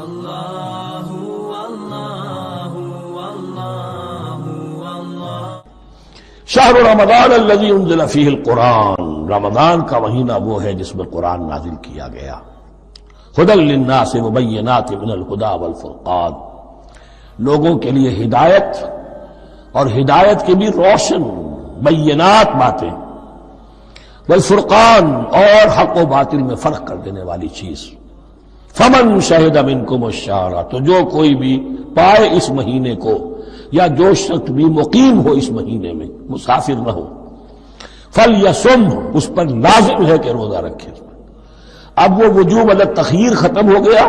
اللہ اللہ اللہ شہر رمضان الذی انزل فیہ القرآن، رمضان کا مہینہ وہ ہے جس میں قرآن نازل کیا گیا۔ ھدی للناس وبینات من الھدی والفرقان، لوگوں کے لیے ہدایت اور ہدایت کی بھی روشن بینات باتیں، والفرقان اور حق و باطل میں فرق کر دینے والی چیز۔ فمن شہد منکم الشہر، تو جو کوئی بھی پائے اس مہینے کو، یا جو شخص بھی مقیم ہو اس مہینے میں، مسافر نہ ہو، فلیصم، اس پر لازم ہے کہ روزہ رکھے۔ اب وہ وجوب علی التخییر ختم ہو گیا،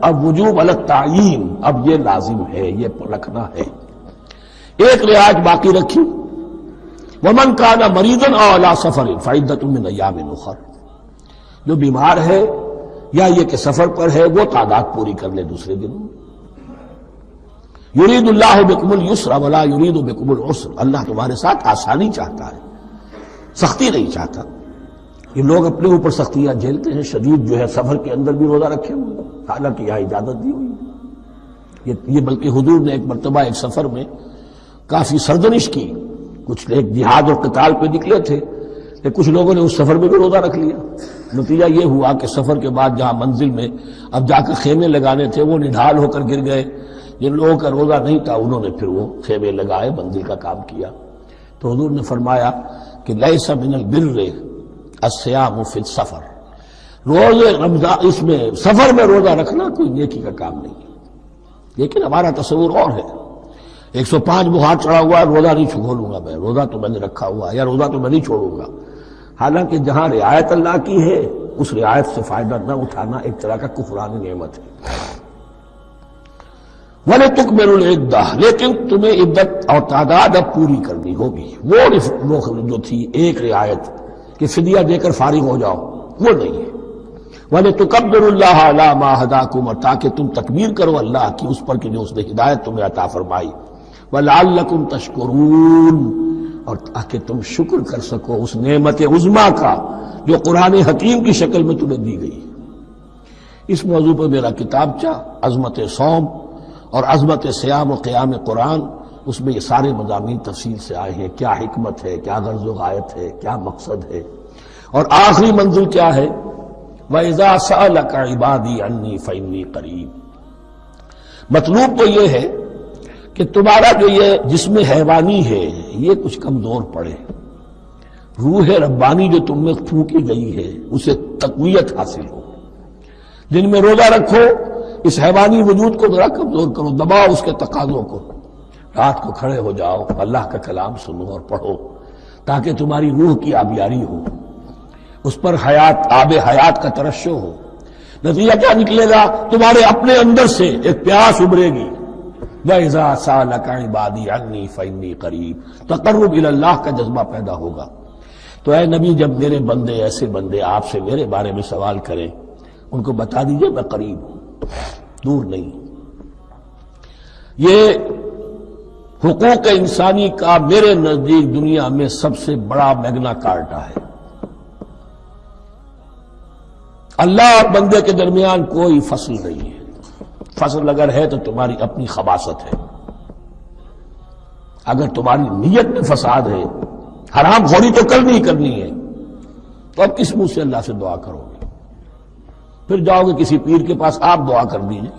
اب وجوب علی التعیین، اب یہ لازم ہے، یہ رکھنا ہے۔ ایک رعایت باقی رکھی، ومن کان مریضا او علی سفر فعدۃ من ایام اخر، جو بیمار ہے یا یہ کہ سفر پر ہے وہ تعداد پوری کر لے دوسرے دنوں۔ یرید اللہ بکم الیسر ولا یرید بکم العسر، اللہ تمہارے ساتھ آسانی چاہتا ہے، سختی نہیں چاہتا۔ یہ لوگ اپنے اوپر سختیاں جھیلتے ہیں، شدید جو ہے سفر کے اندر بھی روزہ رکھے ہوئے، حالانکہ یہاں اجازت دی ہوئی ہے۔ یہ بلکہ حضور نے ایک مرتبہ ایک سفر میں کافی سرزنش کی، کچھ ایک جہاد اور قتال پہ نکلے تھے، کہ کچھ لوگوں نے اس سفر میں بھی روزہ رکھ لیا۔ نتیجہ یہ ہوا کہ سفر کے بعد جہاں منزل میں اب جا کر خیمے لگانے تھے وہ نڈھال ہو کر گر گئے۔ جن لوگوں کا روزہ نہیں تھا انہوں نے پھر وہ خیمے لگائے، منزل کا کام کیا۔ تو حضور نے فرمایا کہ لیس من البر الصیام فی السفر، روزے رمضان اس میں سفر میں روزہ رکھنا کوئی نیکی کا کام نہیں ہے۔ لیکن ہمارا تصور اور ہے، 105 بخار چڑھا ہوا ہے، روزہ نہیں چھوڑوں گا میں، روزہ تو میں نے رکھا ہوا ہے، یا روزہ تو میں نہیں چھوڑوں گا۔ حالانکہ جہاں رعایت اللہ کی ہے اس رعایت سے فائدہ نہ اٹھانا ایک طرح کا کفران نعمت ہے۔ وَلِتُكْمِلُوا الْعِدَّةَ، لیکن تمہیں عدت اور تعداد اب پوری کرنی ہوگی۔ وہ جو تھی ایک رعایت کہ فدیہ دے کر فارغ ہو جاؤ، وہ نہیں ہے۔ وَلِتُكَبِّرُوا اللَّهَ عَلَىٰ مَا هَدَاكُمْ، اور تاکہ تم تکبیر کرو اللہ کی اس پر کہ جو اس نے ہدایت تمہیں عطا فرمائی۔ وَلَعَلَّكُمْ تَشْكُرُونَ، اور تاکہ تم شکر کر سکو اس نعمت عظمیٰ کا جو قرآن حکیم کی شکل میں تمہیں دی گئی۔ اس موضوع پر میرا کتابچہ عظمت صوم اور عظمت صیام و قیام قرآن، اس میں یہ سارے مضامین تفصیل سے آئے ہیں، کیا حکمت ہے، کیا غرض و غایت ہے، کیا مقصد ہے، اور آخری منزل کیا ہے۔ وَإِذَا سَأَلَكَ عِبَادِي عَنِّي فَإِنِّي قَرِيبٌ، مطلوب تو یہ ہے کہ تمہارا جو یہ جسم حیوانی ہے یہ کچھ کمزور پڑے، روح ربانی جو تم میں پھونکی گئی ہے اسے تقویت حاصل ہو۔ دن میں روزہ رکھو، اس حیوانی وجود کو ذرا کمزور کرو، دباؤ اس کے تقاضوں کو، رات کو کھڑے ہو جاؤ، اللہ کا کلام سنو اور پڑھو، تاکہ تمہاری روح کی آبیاری ہو، اس پر حیات، آب حیات کا ترشح ہو۔ نتیجہ کیا نکلے گا؟ تمہارے اپنے اندر سے ایک پیاس ابھرے گی۔ وَإِذَا سَأَلَكَ عِبَادِي عَنِّي فَإِنِّي قَرِيبٌ، تقرب الی اللہ کا جذبہ پیدا ہوگا۔ تو اے نبی، جب میرے بندے، ایسے بندے آپ سے میرے بارے میں سوال کریں، ان کو بتا دیجئے میں قریب ہوں، دور نہیں۔ یہ حقوق انسانی کا میرے نزدیک دنیا میں سب سے بڑا میگنا کارٹا ہے۔ اللہ اور بندے کے درمیان کوئی فصل نہیں ہے، فصل اگر ہے تو تمہاری اپنی خباثت ہے۔ اگر تمہاری نیت میں فساد ہے، حرام خوری تو کرنی ہی کرنی ہے، تو اب کس منہ سے اللہ سے دعا کرو گے؟ پھر جاؤ گے کسی پیر کے پاس، آپ دعا کر دیجیے،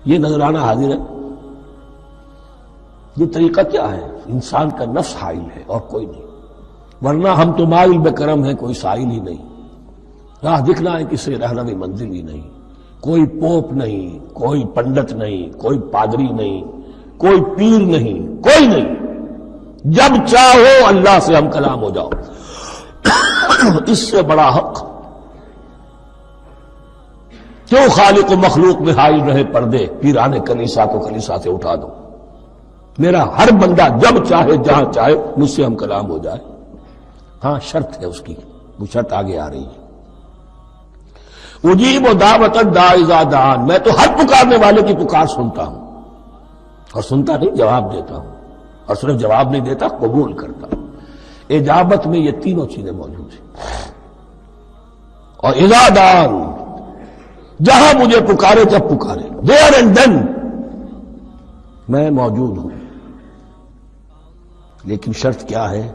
یہ نذرانہ حاضر ہے۔ یہ طریقہ کیا ہے؟ انسان کا نفس حائل ہے اور کوئی نہیں، ورنہ ہم تو مائل بے کرم ہیں، کوئی سائل ہی نہیں، راہ دکھنا ہے کسی رہنمی منزل ہی نہیں، کوئی پوپ نہیں، کوئی پنڈت نہیں، کوئی پادری نہیں، کوئی پیر نہیں، کوئی نہیں۔ جب چاہو اللہ سے ہم کلام ہو جاؤ، اس سے بڑا حق کیوں خالق و مخلوق میں حائل رہے پردے؟ پیران کلیسا کو کلیسا سے اٹھا دو، میرا ہر بندہ جب چاہے جہاں چاہے مجھ سے ہم کلام ہو جائے۔ ہاں شرط ہے اس کی، وہ شرط آگے آ رہی ہے۔ اجیب و دعوت الداعی اذا دعان، میں تو ہر پکارنے والے کی پکار سنتا ہوں، اور سنتا نہیں جواب دیتا ہوں، اور صرف جواب نہیں دیتا قبول کرتا ہوں۔ اجابت میں یہ تینوں چیزیں موجود ہیں۔ اور اذا دعان، جہاں مجھے پکارے جب پکارے، دیر اینڈ دین میں موجود ہوں، لیکن شرط کیا ہے؟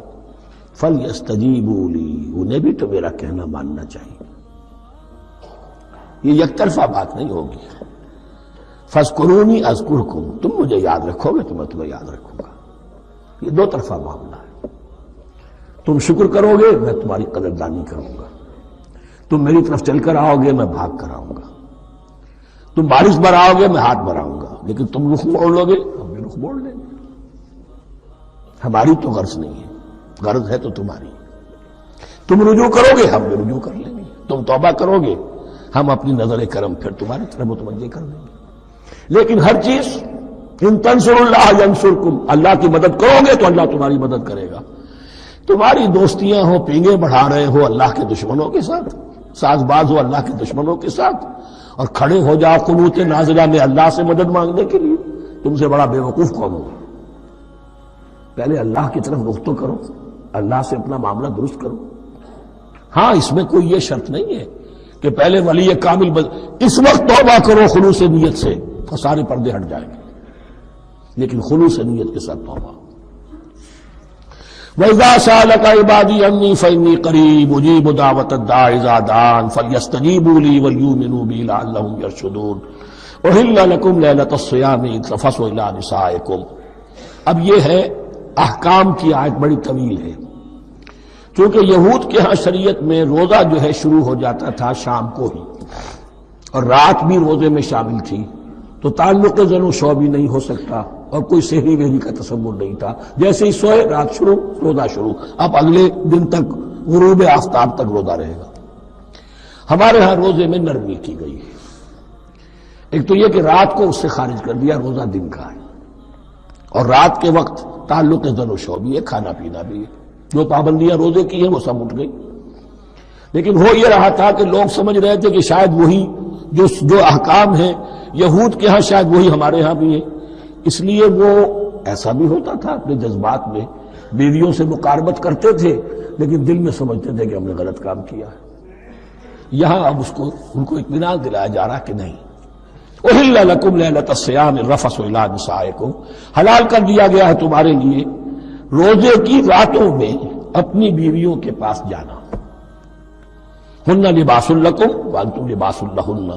فَلْيَسْتَجِيبُوا لِي، انہیں بھی تو میرا کہنا ماننا چاہیے، یہ یک طرفہ بات نہیں ہوگی۔ فَاذْكُرُونِي أَذْكُرْكُمْ، تم مجھے یاد رکھو گے تو میں تمہیں یاد رکھوں گا، یہ دو طرفہ معاملہ ہے۔ تم شکر کرو گے میں تمہاری قدردانی کروں گا، تم میری طرف چل کر آؤ گے میں بھاگ کر آؤں گا، تم بارش بڑھاؤ گے میں ہاتھ بڑھاؤں گا، لیکن تم رخ موڑ لو گے ہم بھی رخ موڑ لیں گے۔ ہماری تو غرض نہیں ہے، غرض ہے تو تمہاری، تم رجوع کرو گے ہم بھی رجوع کر لیں گے، تم توبہ کرو گے ہم اپنی نظر کرم پھر تمہاری طرف متوجہ کر دیں گے۔ لیکن ہر چیز ان تنصروا اللہ ینصرکم، اللہ کی مدد کرو گے تو اللہ تمہاری مدد کرے گا۔ تمہاری دوستیاں ہو، پینگے بڑھا رہے ہو اللہ کے دشمنوں کے ساتھ، ساز باز ہو اللہ کے دشمنوں کے ساتھ، اور کھڑے ہو جاؤ قنوت نازلہ میں اللہ سے مدد مانگنے کے لیے، تم سے بڑا بے وقوف کون ہوگا؟ پہلے اللہ کی طرف رخ تو کرو، اللہ سے اپنا معاملہ درست کرو۔ ہاں اس میں کوئی یہ شرط نہیں ہے کہ پہلے ولی کامل اس وقت توبہ کرو خلوص نیت سے تو سارے پردے ہٹ جائیں گے، لیکن خلوص نیت کے ساتھ توبہ۔ وَإِذَا سَأَلَكَ عِبَادِي عَنِّي فَإِنِّي قَرِيبٌ أُجِيبُ دَعْوَةَ الدَّاعِ إِذَا دَعَانِ فَلْيَسْتَجِيبُوا لِي وَلْيُؤْمِنُوا بِي لَعَلَّهُمْ يَرْشُدُونَ أُحِلَّ لَكُمْ لَيْلَةَ الصِّيَامِ إِذْ تَفَضُّلُوا إِلَىٰ نِسَائِكُمْ۔ اب یہ ہے احکام کی آیت، بڑی طویل ہے، چونکہ یہود کے ہاں شریعت میں روزہ جو ہے شروع ہو جاتا تھا شام کو ہی، اور رات بھی روزے میں شامل تھی، تو تعلق زن و شو بھی نہیں ہو سکتا، اور کوئی سحری وحری کا تصور نہیں تھا، جیسے ہی سوئے رات شروع روزہ شروع، اب اگلے دن تک غروب آفتاب تک روزہ رہے گا۔ ہمارے ہاں روزے میں نرمی کی گئی ہے، ایک تو یہ کہ رات کو اس سے خارج کر دیا، روزہ دن کا ہے، اور رات کے وقت تعلق زن و شو بھی ہے، کھانا پینا بھی ہے، جو پابندیاں روزے کی ہیں وہ سب اٹھ گئی۔ لیکن ہو یہ رہا تھا کہ لوگ سمجھ رہے تھے کہ شاید وہی جو احکام ہیں یہود کے ہاں شاید وہی ہمارے ہاں بھی ہیں، اس لیے وہ ایسا بھی ہوتا تھا اپنے جذبات میں بیویوں سے مقاربت کرتے تھے، لیکن دل میں سمجھتے تھے کہ ہم نے غلط کام کیا ہے۔ یہاں اب ان کو اطمینان دلایا جا رہا کہ نہیں، أُحِلَّ لَكُمْ لَيْلَةَ الصِّيَامِ الرَّفَثُ إِلَىٰ نِسَائِكُمْ، حلال کر دیا گیا ہے تمہارے لیے روزے کی راتوں میں اپنی بیویوں کے پاس جانا۔ ہن لباس لکم وانتم لباس لہن،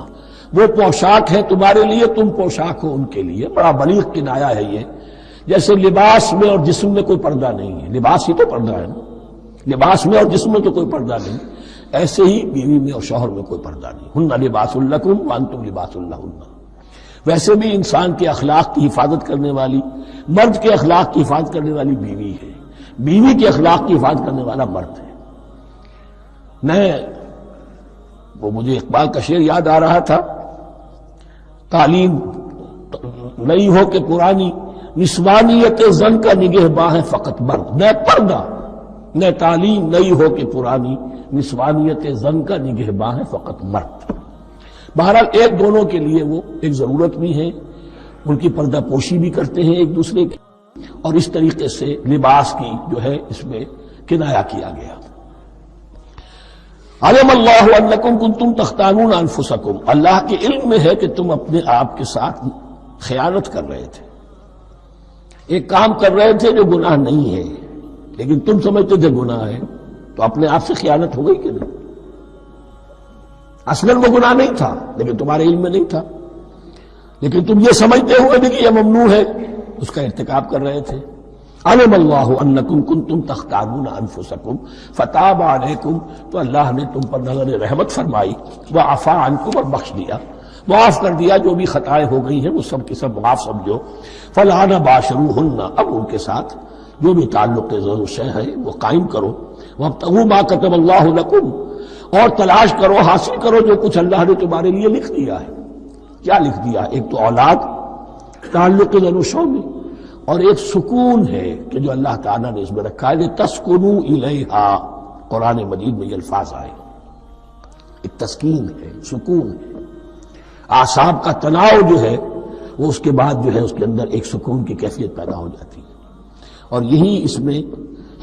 وہ پوشاک ہے تمہارے لیے، تم پوشاک ہو ان کے لیے۔ بڑا بلیغ کنایا ہے یہ، جیسے لباس میں اور جسم میں کوئی پردہ نہیں ہے، لباس ہی تو پردہ ہے نا، لباس میں اور جسم میں تو کوئی پردہ نہیں، ایسے ہی بیوی میں اور شوہر میں کوئی پردہ نہیں۔ ہن لباس لکم وانتم لباس لہن۔ ویسے بھی انسان کے اخلاق کی حفاظت کرنے والی، مرد کے اخلاق کی حفاظت کرنے والی بیوی ہے، بیوی کے اخلاق کی حفاظت کرنے والا مرد ہے۔ میں وہ مجھے اقبال کا شعر یاد آ رہا تھا، تعلیم نئی ہو کہ پرانی، نسوانیت زن کا نگہباں ہے فقط مرد، نہ پردہ نہ تعلیم نئی ہو کہ پرانی، نسوانیت زن کا نگہباں ہے فقط مرد۔ بہرحال ایک دونوں کے لیے وہ ایک ضرورت بھی ہے، ان کی پردہ پوشی بھی کرتے ہیں ایک دوسرے کی، اور اس طریقے سے لباس کی جو ہے اس میں کنایا کیا گیا۔ علم اللہ انکم کنتم تختانون انفسکم، اللہ کے علم میں ہے کہ تم اپنے آپ کے ساتھ خیانت کر رہے تھے، ایک کام کر رہے تھے جو گناہ نہیں ہے، لیکن تم سمجھتے تھے گناہ ہے، تو اپنے آپ سے خیانت ہو گئی کہ نہیں؟ اصلاً وہ گناہ نہیں تھا لیکن تمہارے علم میں نہیں تھا، لیکن تم یہ سمجھتے ہوئے بھی کہ یہ ممنوع ہے اس کا ارتکاب کر رہے تھے۔ علم اللہ انکم کنتم تختانون انفسکم فتاب علیکم، تو اللہ نے تم پر نظر رحمت فرمائی، وعفا عنکم، اور بخش دیا، معاف کر دیا، جو بھی خطائیں ہو گئی ہیں وہ سب کی سب معاف سمجھو۔ فالآن باشروہن، اب ان کے ساتھ جو بھی تعلق ضرور شے ہے وہ قائم کرو، وابتغوا ما کتب اللہ لکم، اور تلاش کرو، حاصل کرو جو کچھ اللہ نے تمہارے لیے لکھ دیا ہے۔ کیا لکھ دیا؟ ایک تو اولاد، تعلق ضرور میں، اور ایک سکون ہے کہ جو اللہ تعالیٰ نے اس میں رکھا ہے، لِتَسْكُنُوا إِلَيْهَا، قرآن مجید میں یہ الفاظ آئے، ایک تسکین ہے، سکون ہے، اعصاب کا تناؤ جو ہے وہ اس کے بعد جو ہے اس کے اندر ایک سکون کی کیفیت پیدا ہو جاتی ہے۔ اور یہی اس میں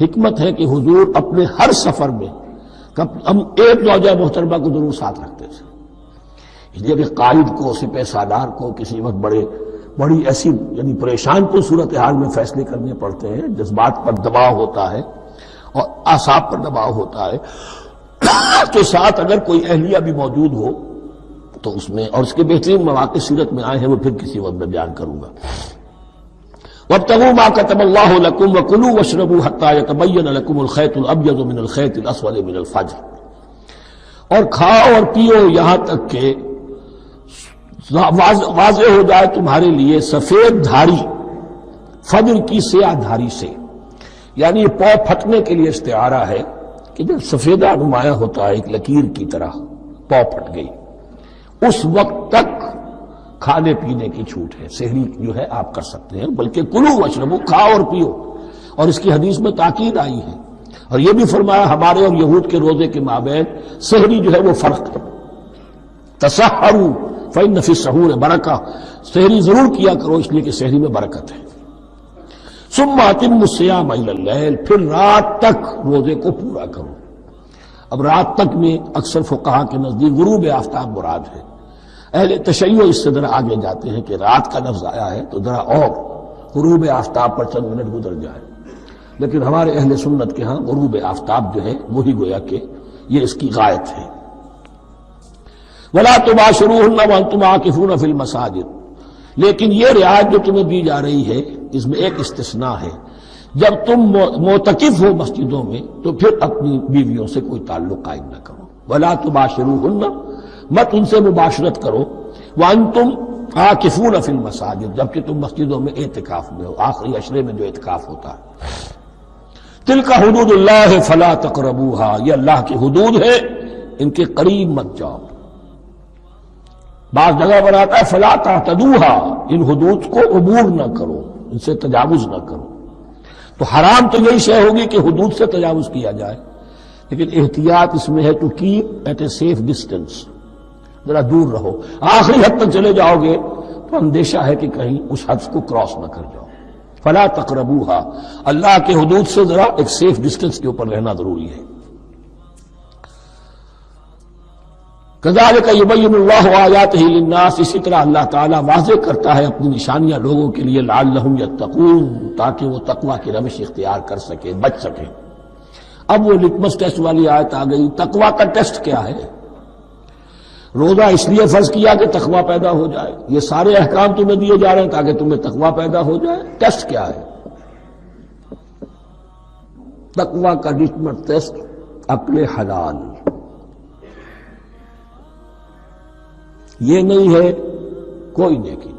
حکمت ہے کہ حضور اپنے ہر سفر میں ہم ایک زوجہ محترمہ کو ضرور ساتھ رکھتے تھے، اس لیے کہ قائد کو، سپہ سالار کو کسی وقت بڑی ایسی یعنی پریشان کن صورتحال میں فیصلے کرنے پڑتے ہیں، جذبات پر دباؤ ہوتا ہے اور اعصاب پر دباؤ ہوتا ہے، تو ساتھ اگر کوئی اہلیہ بھی موجود ہو تو اس میں، اور اس کے بہترین مواقع سیرت میں آئے ہیں، وہ پھر کسی وقت میں بیان کروں گا۔ وَابْتَغُوا مَا كَتَبَ اللَّهُ لَكُمْ وَكُلُوا وَاشْرَبُوا حَتَّى يَتَبَيَّنَ لَكُمُ الْخَيْطُ الْأَبْيَضُ مِنَ الْخَيْطِ الْأَسْوَدِ مِنَ الْفَجْرِ، اور کھاؤ اور پیو یہاں تک کہ واضح ہو جائے تمہارے لیے سفید دھاری فجر کی سیاہ دھاری سے، یعنی یہ پاؤں پھٹنے کے لیے استعارہ ہے کہ جب سفیدہ نمایاں ہوتا ہے ایک لکیر کی طرح، پاؤں پھٹ گئی، اس وقت تک کھانے پینے کی چھوٹ ہے، سحری جو ہے آپ کر سکتے ہیں، بلکہ کلو واشربو، کھاؤ اور پیو، اور اس کی حدیث میں تاکید آئی ہے، اور یہ بھی فرمایا ہمارے اور یہود کے روزے کے مابین سحری جو ہے وہ فرق ہے، تسحروا فإن فی السحور برکہ، سحری ضرور کیا کرو اس لیے کہ سحری میں برکت ہے۔ ثم اتموا الصیام الی اللیل، پھر رات تک روزے کو پورا کرو۔ اب رات تک میں اکثر فقہا کے نزدیک غروب آفتاب مراد ہے، اہل تشیع اس سے ذرا آگے جاتے ہیں کہ رات کا لفظ آیا ہے تو ذرا اور غروب آفتاب پر چند منٹ گزر جائے، لیکن ہمارے اہل سنت کے ہاں غروب آفتاب جو ہے وہی گویا کہ یہ اس کی غایت ہے۔ وَلَا تُبَاشِرُوهُنَّ وَأَنْتُمْ عَاكِفُونَ فِي الْمَسَاجِدِ، لیکن یہ رعایت جو تمہیں دی جا رہی ہے اس میں ایک استثناء ہے، جب تم معتکف ہو مسجدوں میں تو پھر اپنی بیویوں سے کوئی تعلق قائم نہ کرو۔ وَلَا تُبَاشِرُوهُنَّ، مت ان سے مباشرت کرو، وَأَنْتُمْ عَاكِفُونَ فِي الْمَسَاجِدِ، جبکہ تم مسجدوں میں اعتکاف میں ہو، آخری عشرے میں جو اعتکاف ہوتا ہے۔ تِلْكَ حُدُودُ اللَّهِ فَلَا تَقْرَبُوهَا، یہ اللہ کی حدود ہے، ان کے قریب مت جاؤ۔ بعض جگہ پر آتا ہے فلا تعتدوها، ان حدود کو عبور نہ کرو، ان سے تجاوز نہ کرو۔ تو حرام تو یہی شے ہوگی کہ حدود سے تجاوز کیا جائے، لیکن احتیاط اس میں ہے to keep at a safe distance, ذرا دور رہو۔ آخری حد تک چلے جاؤ گے تو اندیشہ ہے کہ کہیں اس حد کو کراس نہ کر جاؤ۔ فلا تقربوها، اللہ کے حدود سے ذرا ایک سیف ڈسٹینس کے اوپر رہنا ضروری ہے۔ کذالک یبین اللہ آیاتہ للناس، اسی طرح اللہ تعالیٰ واضح کرتا ہے اپنی نشانیاں لوگوں کے لیے، لعلہم یتقون، تاکہ وہ تقوی کی روش اختیار کر سکیں، بچ سکیں۔ اب وہ لٹمس ٹیسٹ والی آیت آ گئی، تقوی کا ٹیسٹ کیا ہے؟ روزہ اس لیے فرض کیا کہ تقوی پیدا ہو جائے، یہ سارے احکام تمہیں دیے جا رہے ہیں تاکہ تمہیں تقوی پیدا ہو جائے۔ ٹیسٹ کیا ہے؟ تقوی کا لٹمس ٹیسٹ عقل حلال، یہ نہیں ہے کوئی نیکی۔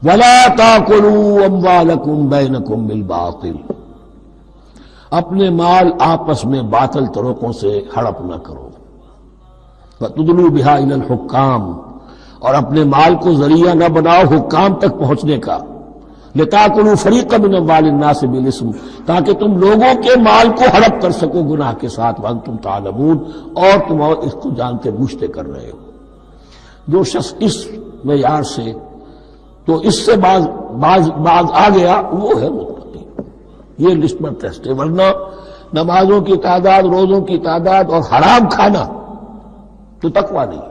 وَلَا تَأْكُلُوا أَمْوَالَكُمْ بَيْنَكُمْ بِالْبَاطِلِ، اپنے مال آپس میں باطل طریقوں سے ہڑپ نہ کرو۔ وَتُدْلُوا بِهَا إِلَى الْحُكَّامِ، اور اپنے مال کو ذریعہ نہ بناؤ حکام تک پہنچنے کا۔ لِتَأْكُلُوا فَرِيقًا مِنْ أَمْوَالِ النَّاسِ بِالْإِثْمِ، تاکہ تم لوگوں کے مال کو ہڑپ کر سکو گناہ کے ساتھ، وَأَنْتُمْ تَعْلَمُونَ، اور تم اس کو جانتے بوجھتے کر رہے ہو۔ جو شخص اس معیار سے تو اس سے بعض آ گیا وہ ہے متقی، یہ لسٹمس ٹیسٹ ہے۔ ورنہ نمازوں کی تعداد، روزوں کی تعداد اور حرام کھانا تو تقویٰ نہیں۔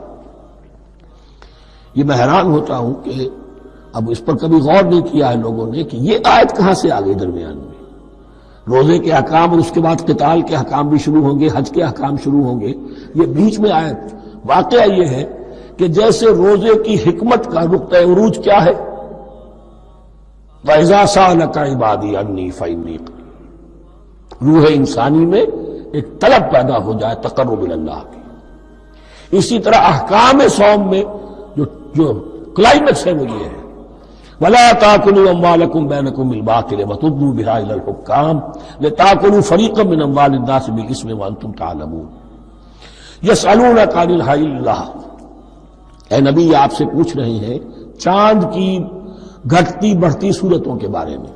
یہ میں حیران ہوتا ہوں کہ اب اس پر کبھی غور نہیں کیا ہے لوگوں نے کہ یہ آیت کہاں سے آ گئی درمیان میں۔ روزے کے احکام اور اس کے بعد قتال کے احکام بھی شروع ہوں گے، حج کے احکام شروع ہوں گے، یہ بیچ میں آیت۔ واقعہ یہ ہے کہ جیسے روزے کی حکمت کا نقطہ عروج کیا ہے، وَإِذَا سَأَلَكَ عِبَادِي عَنِّي فَإِنِّي قَرِيبٌ، روح انسانی میں ایک طلب پیدا ہو جائے تقرب اللہ کی۔ اسی طرح احکام صوم میں جو کلائمیکس ہے وہ یہ ہے، وَلَا تَأْكُلُوا أَمْوَالَكُمْ بَيْنَكُمْ بِالْبَاطِلِ وَتُدْلُوا بِهَا إِلَى الْحُكَّامِ لِتَأْكُلُوا فَرِيقًا مِنْ أَمْوَالِ النَّاسِ بِالْإِثْمِ وَأَنْتُمْ تَعْلَمُونَ۔ يَسْأَلُونَكَ عَنِ الْأَهِلَّةِ، اے نبی آپ سے پوچھ رہے ہیں چاند کی گھٹتی بڑھتی صورتوں کے بارے میں۔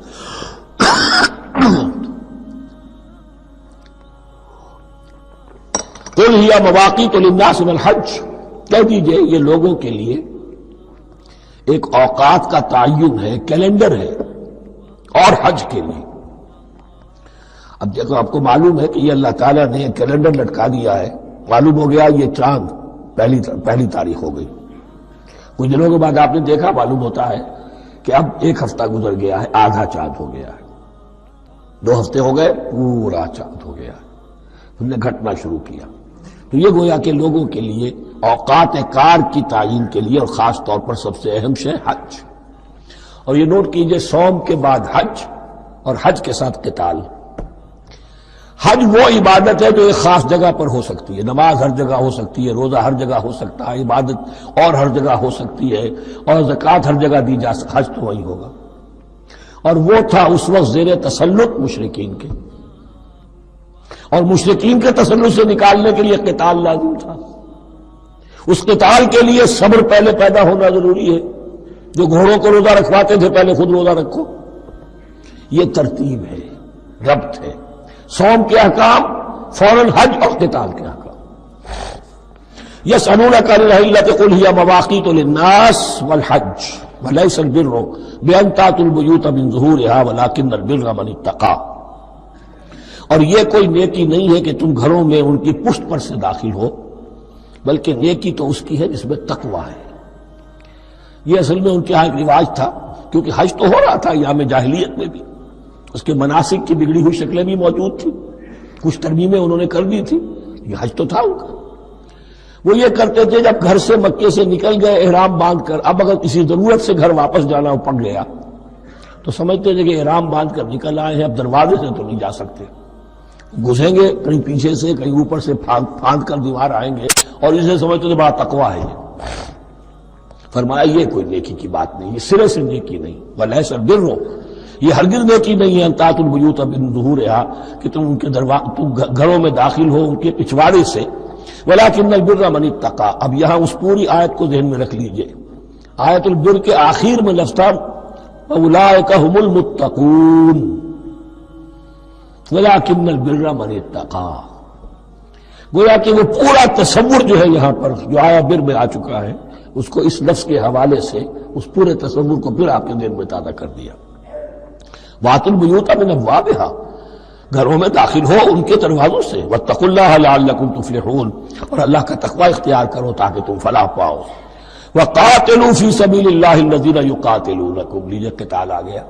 قُلْ هِيَ مَوَاقِيتُ لِلنَّاسِ وَالْحَجِّ، کہہ دیجئے یہ لوگوں کے لیے ایک اوقات کا تعین ہے، کیلنڈر ہے، اور حج کے لیے۔ اب دیکھو آپ کو معلوم ہے کہ یہ اللہ تعالیٰ نے کیلنڈر لٹکا دیا ہے، معلوم ہو گیا یہ چاند پہلی تاریخ ہو گئی. کچھ دنوں کے بعد آپ نے دیکھا، معلوم ہوتا ہے کہ اب ایک ہفتہ گزر گیا ہے، آدھا چاند ہو گیا ہے. 2 ہفتے ہو گئے، پورا چاند ہو گیا ہے. ہم نے گھٹنا شروع کیا. تو یہ گویا کہ لوگوں کے لیے اوقات کار کی تعیین کے لیے، اور خاص طور پر سب سے اہم شے حج. اور یہ نوٹ کیجئے، صوم کے بعد حج، اور حج کے ساتھ قتال. حج وہ عبادت ہے جو ایک خاص جگہ پر ہو سکتی ہے. نماز ہر جگہ ہو سکتی ہے، روزہ ہر جگہ ہو سکتا ہے، عبادت اور ہر جگہ ہو سکتی ہے، اور زکوٰۃ ہر جگہ دی جا سکتی ہے. حج تو وہی ہوگا. اور وہ تھا اس وقت زیر تسلط مشرکین کے، اور مشرکین کے تسلط سے نکالنے کے لیے قتال لازم تھا. اس قتال کے لیے صبر پہلے پیدا ہونا ضروری ہے. جو گھوڑوں کو روزہ رکھواتے تھے، پہلے خود روزہ رکھو. یہ ترتیب ہے، ربط ہے. صوم کے احکام، فوراً حج اور قتال کے احکام. یسألونک عن الأہلة قل هی مواقیت للناس والحج ولیس البر بأن تأتوا البیوت من ظہورها ولکن البر من اتقی. اور یہ کوئی نیکی نہیں ہے کہ تم گھروں میں ان کی پشت پر سے داخل ہو، بلکہ نیکی تو اس کی ہے جس میں تقوی ہے. یہ اصل میں ان کے ہاں ایک رواج تھا، کیونکہ حج تو ہو رہا تھا ایام جاہلیت میں بھی. اس کے مناسک کی بگڑی ہوئی شکلیں بھی موجود تھیں، کچھ ترمیمیں انہوں نے کر دی تھی. یہ حج تو تھا ان کا. وہ یہ کرتے تھے، جب گھر سے مکے سے نکل گئے احرام باندھ کر، اب اگر کسی ضرورت سے گھر واپس جانا پڑ گیا تو سمجھتے تھے کہ احرام باندھ کر نکل آئے ہیں، اب دروازے سے تو نہیں جا سکتے، گھسیں گے کہیں پیچھے سے، کہیں اوپر سے پھاند کر دیوار آئیں گے، اور اسے سمجھتے تھے بڑا تقویٰ ہے. فرمایا یہ کوئی نیکی کی بات نہیں، یہ سرے سے نیکی نہیں. ولیس البر، یہ ہرگز نیکی نہیں ہے ان تأتوا البیوت من ظہورها کہ تم ان کے تم گھروں میں داخل ہو ان کے پچھواڑے سے. ولکن البر من اتقی. اب یہاں اس پوری آیت کو ذہن میں رکھ لیجئے. آیت البر کے آخر میں لفظ تھا اولئک هم المتقون ولکن البر من اتقی. گویا کہ وہ پورا تصور جو ہے یہاں پر جو آیا بر میں آ چکا ہے، اس کو اس لفظ کے حوالے سے اس پورے تصور کو پھر آپ کے ذہن میں تازہ کر دیا. وَأْتُوا الْبُيُوتَ مِنْ أَبْوَابِهَا، گھروں میں داخل ہو ان کے دروازوں سے. وَاتَّقُوا اللَّهَ لَعَلَّكُمْ تُفْلِحُونَ، اور اللہ کا تقوی اختیار کرو تاکہ تم فلاح پاؤ. وَقَاتِلُوا فِي سَبِيلِ اللَّهِ الَّذِينَ يُقَاتِلُونَكُمْ. لیجئے قتال آ گیا.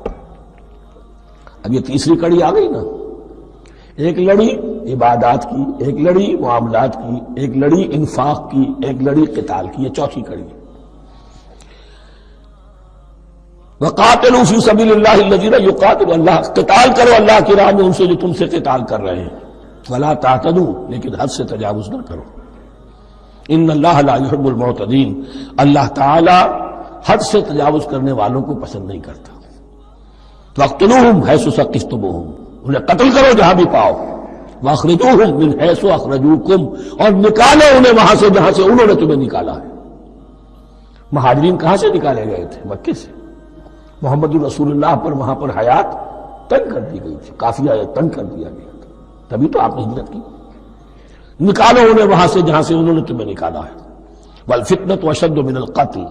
اب یہ تیسری کڑی آ گئی نا. ایک لڑی عبادات کی، ایک لڑی معاملات کی، ایک لڑی انفاق کی، ایک لڑی قتال کی. یہ چوتھی کڑی. وَقَاتِلُوا فِي سَبِيلِ اللَّهِ الَّذِينَ يُقَاتِلُونَ، اللہ قتال کرو اللہ کی راہ میں ان سے جو تم سے قتال کر رہے ہیں. وَلَا تَعْتَدُوا، لیکن حد سے تجاوز نہ کرو. إِنَّ اللَّهَ لَا يُحِبُّ الْمُعْتَدِينَ، اللہ تعالی حد سے تجاوز کرنے والوں کو پسند نہیں کرتا. وَاقْتُلُوهُمْ حَيْثُ ثَقِفْتُمُوهُمْ، انہیں قتل کرو جہاں بھی پاؤ. وَأَخْرِجُوهُمْ مِنْ حَيْثُ أَخْرَجُوكُمْ، اور نکالو انہیں وہاں سے جہاں سے انہوں نے تمہیں نکالا ہے. مہاجرین کہاں سے نکالے گئے تھے؟ مکے سے. محمد الرسول اللہ پر وہاں پر حیات تنگ کر دی گئی تھی، قافیہ تنگ کر دیا گیا تھا، تبھی تو آپ نے ہجرت کی. نکالو انہیں وہاں سے جہاں سے انہوں نے تمہیں نکالا ہے. والفتنة أشد من القتل،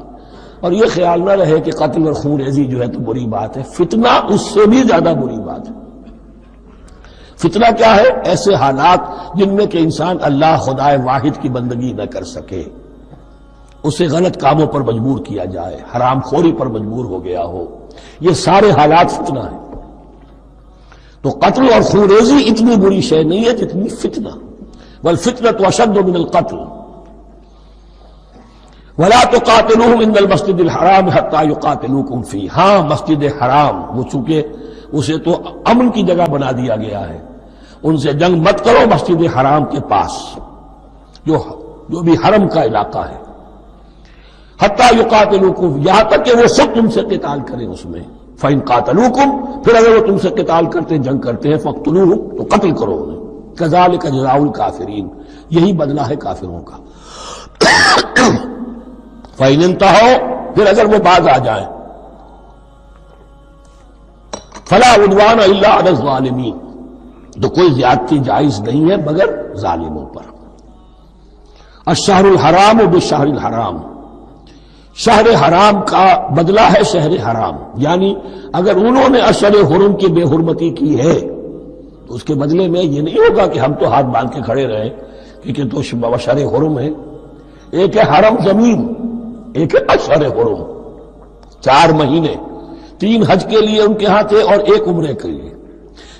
اور یہ خیال نہ رہے کہ قتل اور خون ریزی جو ہے تو بری بات ہے، فتنہ اس سے بھی زیادہ بری بات ہے. فتنہ کیا ہے؟ ایسے حالات جن میں کہ انسان اللہ خدائے واحد کی بندگی نہ کر سکے، اسے غلط کاموں پر مجبور کیا جائے، حرام خوری پر مجبور ہو گیا ہو، یہ سارے حالات فتنہ ہیں. تو قتل اور خون ریزی اتنی بری شے نہیں ہے جتنی فتنہ. والفتنة أشد من القتل. ولا تقاتلوهم عند المسجد الحرام حتى يقاتلوكم فيه. ہاں مسجد حرام، وہ چونکہ اسے تو امن کی جگہ بنا دیا گیا ہے، ان سے جنگ مت کرو مسجد حرام کے پاس جو بھی حرم کا علاقہ ہے. حتى يقاتلوكم، یہاں تک کہ وہ خود تم سے قتال کریں اس میں. فإن قاتلوكم، پھر اگر وہ تم سے قتال کرتے جنگ کرتے ہیں، فاقتلوهم، تو قتل کرو انہیں. كذلك جزاء الكافرين، یہی بدلہ ہے کافروں کا. فإن انتهوا، پھر اگر وہ باز آ جائیں، فلا عدوان الا على الظالمين، تو کوئی زیادتی جائز نہیں ہے مگر ظالموں پر. الشہر الحرام بالشہر الحرام، شہر حرام کا بدلہ ہے شہر حرام. یعنی اگر انہوں نے اشہر حرم کی بے حرمتی کی ہے تو اس کے بدلے میں یہ نہیں ہوگا کہ ہم تو ہاتھ باندھ کے کھڑے رہیں کیونکہ تو اشہر حرم ہے. ایک ہے حرم زمین، ایک ہے اشہر حرم، 4 مہینے، 3 حج کے لیے ان کے ہاں تھے اور 1 عمرے کے لیے۔